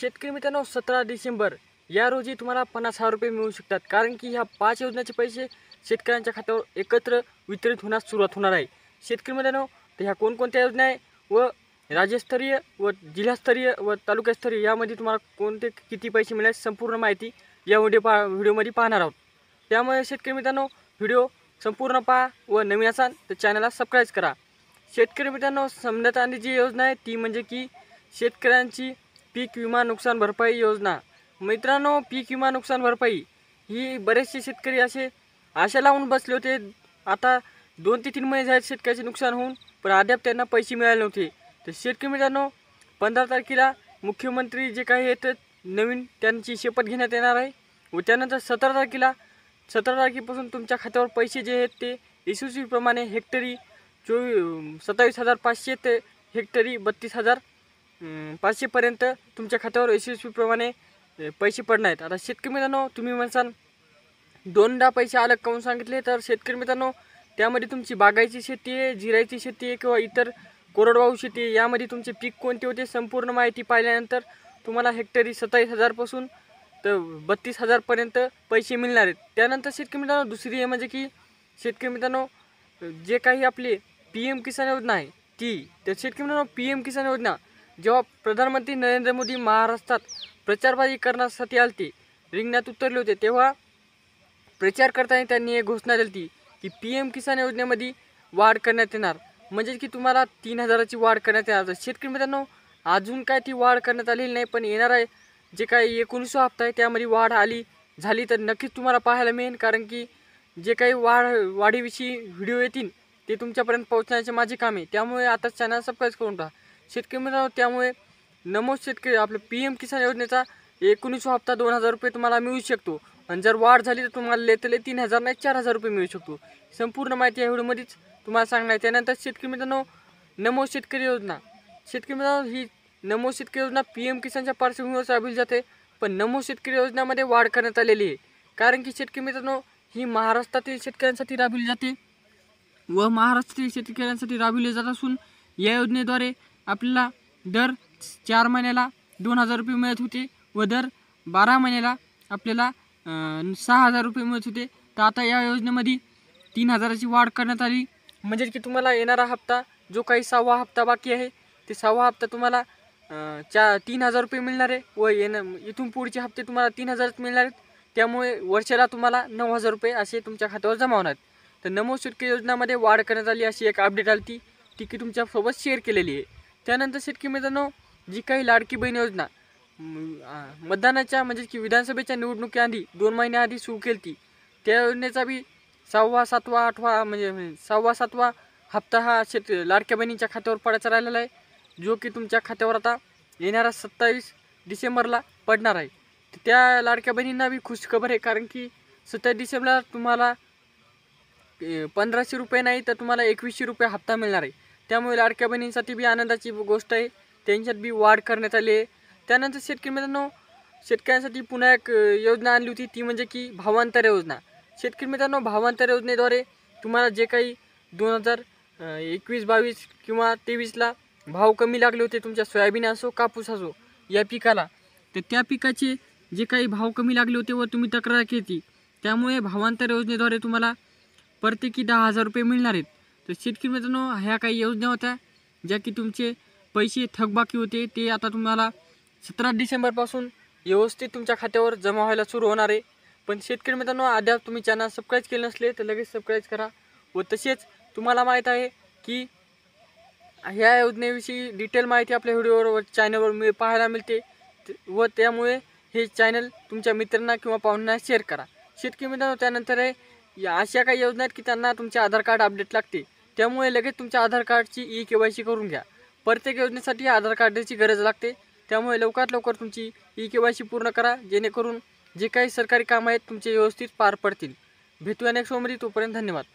शेतकरी मित्रांनो 17 डिसेंबर या रोजी तुम्हाला 50,000 रुपये मिळू शकतात, कारण की ह्या 5 योजनेचे पैसे शेतकऱ्यांच्या खात्यावर एकत्र वितरित होण्यास सुरुवात होणार आहे. शेतकरी मित्रांनो, तर ह्या कोणकोणत्या योजना आहे व राज्यस्तरीय व जिल्हास्तरीय व तालुकास्तरीय यामध्ये तुम्हाला कोणते किती पैसे मिळाले संपूर्ण माहिती या व्हिडिओमध्ये पाहणार आहोत. त्यामुळे शेतकरी मित्रांनो, व्हिडिओ संपूर्ण पहा व नवीन असाल तर चॅनलला सबस्क्राईब करा. शेतकरी मित्रांनो, समजण्यात आलेली जी योजना आहे ती म्हणजे की शेतकऱ्यांची पीक विमा नुकसान भरपाई योजना. मित्रांनो, पीक विमा नुकसान भरपाई ही बरेचसे शेतकरी असे आशा लावून बसले होते. आता 2 ते 3 महिने झाले शेतकऱ्याचे नुकसान होऊन, पण अद्याप त्यांना पैसे मिळाले नव्हते. तर शेतकरी मित्रांनो, 15 तारखेला मुख्यमंत्री जे काही आहेत नवीन त्यांची शपथ घेण्यात येणार आहे व त्यानंतर 17 तारखेपासून तुमच्या खात्यावर पैसे जे आहेत ते यशस्वीप्रमाणे हेक्टरी 27,500 ते हेक्टरी 32,500 पर्यंत तुमच्या खात्यावर यशस्वीप्रमाणे पैसे पडणार आहेत. आता शेतकरी मित्रांनो, तुम्ही म्हणसाल दोनदा पैसे अलग काऊन सांगितले, तर शेतकरी मित्रांनो, त्यामध्ये तुमची बागायची शेती आहे, जिरायची शेती आहे किंवा इतर कोरडवाहू शेती आहे, यामध्ये तुमचे पीक कोणते होते संपूर्ण माहिती पाहिल्यानंतर तुम्हाला हेक्टरी 27,000 पासून तर 32,000 पर्यंत पैसे मिळणार आहेत. त्यानंतर शेतकरी मित्रांनो, दुसरी आहे म्हणजे की शेतकरी मित्रांनो, जे काही आपले PM किसान योजना आहे तर शेतकरी मित्रांनो, PM किसान योजना जेव्हा प्रधानमंत्री नरेंद्र मोदी महाराष्ट्रात प्रचारबाजी करण्यासाठी आलते, रिंगणात उतरले होते, तेव्हा प्रचार करताना त्यांनी एक घोषणा दिली की PM किसान योजनेमध्ये वाढ करण्यात येणार, म्हणजे की तुम्हाला 3,000ची वाढ करण्यात येणार. शेतकरी मित्रांनो, अजून काय ती वाढ करण्यात आलेली नाही, पण येणार आहे जे काही 19 हप्ता आहे त्यामध्ये वाढ झाली तर नक्कीच तुम्हाला पाहायला मिळेल, कारण की जे काही वाढीविषयी व्हिडिओ येतील ते तुमच्यापर्यंत पोहोचण्याचे माझे काम आहे. त्यामुळे आता चॅनल सबस्क्राईब करून टाका शेतकरी मित्रांनो. त्यामुळे नमो शेतकरी आपलं PM किसान योजनेचा 19 हप्ता 2,000 रुपये तुम्हाला मिळू शकतो, आणि जर वाढ झाली तर तुम्हाला लेतले 3,000 नाही 4,000 रुपये मिळू शकतो. संपूर्ण माहिती या व्हिडिओमध्येच तुम्हाला सांगणार आहे. त्यानंतर शेतकरी मित्रांनो, नमो शेतकरी योजना. शेतकरी मित्रांनो, ही नमो शेतकरी योजना PM किसानच्या पार्श्वभूमीवर राबविली जाते, पण नमो शेतकरी योजनेमध्ये वाढ करण्यात आलेली आहे, कारण की शेतकरी मित्रांनो, ही महाराष्ट्रातील शेतकऱ्यांसाठी राबविली जाते व महाराष्ट्रातील शेतकऱ्यांसाठी राबविली जात असून या योजनेद्वारे आपल्याला दर 4 महिन्याला 2,000 रुपये मिळत होते व दर 12 महिन्याला आपल्याला 6,000 रुपये मिळत होते. तर आता या योजनेमध्ये 3,000ची वाढ करण्यात आली, म्हणजे की तुम्हाला येणारा हप्ता जो काही 6वा हप्ता बाकी आहे ते 6वा हप्ता तुम्हाला 3,000 रुपये मिळणार आहे व इथून पुढचे हप्ते तुम्हाला 3,000 मिळणार आहेत. त्यामुळे वर्षाला तुम्हाला 9,000 रुपये असे तुमच्या खात्यावर जमा होणार आहेत. तर नमो शेतकरी योजनामध्ये वाढ करण्यात आली अशी एक अपडेट आली ती की तुमच्यासोबत शेअर केलेली आहे. त्यानंतर शेतकरी मित्रांनो, जी काही लाडकी बहीण योजना मतदानाच्या म्हणजे की विधानसभेच्या निवडणुकीआधी 2 महिन्याआधी सुरू केली ती, त्या योजनेचा बी 6वा 7वा 8वा म्हणजे 6वा 7वा हप्ता हा लाडक्या बहिणीच्या खात्यावर पडायचा राहिलेला आहे, जो की तुमच्या खात्यावर आता येणारा 27 डिसेंबरला पडणार आहे. त्या लाडक्या बहिणींना बी खुशखबर आहे, कारण की 27 डिसेंबरला तुम्हाला 1,500 रुपये नाही तर तुम्हाला 2,100 रुपये हप्ता मिळणार आहे. त्यामुळे लाडक्या बहिणींसाठी बी आनंदाची गोष्ट आहे, त्यांच्यात बी वाढ करण्यात आली आहे. त्यानंतर शेतकरी मित्रांनो, शेतकऱ्यांसाठी पुन्हा एक योजना आणली होती, ती म्हणजे की भावांतर योजना. शेतकरी मित्रांनो, भावांतर योजनेद्वारे तुम्हाला जे काही 2021-22 किंवा 23ला भाव कमी लागले होते तुमच्या सोयाबीन असो कापूस असो या पिकाला, तर त्या पिकाचे जे काही भाव कमी लागले होते व तुम्ही तक्रार केली, त्यामुळे भावांतर योजनेद्वारे तुम्हाला प्रत्येकी 10,000 रुपये मिळणार आहेत. तर शेतकरी मित्रांनो, ह्या काही योजना होत्या ज्या की तुमचे पैसे थकबाकी होते, ते आता तुम्हाला 17 डिसेंबरपासून व्यवस्थित तुमच्या खात्यावर जमा व्हायला सुरू होणार आहे. पण शेतकरी मित्रांनो, अद्याप तुम्ही चॅनल सबस्क्राईब केले नसले तर लगेच सबस्क्राईब करा. व तसेच तुम्हाला माहीत आहे की ह्या योजनेविषयी डिटेल माहिती आपल्या व्हिडिओवर व चॅनलवर पाहायला मिळते, व त्यामुळे हे चॅनल तुमच्या मित्रांना किंवा पाहुण्यांना शेअर करा. शेतकरी मित्रांनो, त्यानंतर आहे या अशा काही योजना आहेत की त्यांना तुमचे आधार कार्ड अपडेट लागते, त्यामुळे लगेच तुमच्या आधार कार्डची KYC करून घ्या. प्रत्येक योजनेसाठी आधार कार्डाची गरज लागते, त्यामुळे लवकरात लवकर तुमची KYC पूर्ण करा, जेणेकरून जे काही सरकारी कामं आहेत तुमचे व्यवस्थित पार पडतील. भेटूया नेक्स्ट व्हिडिओमध्ये. तोपर्यंत धन्यवाद.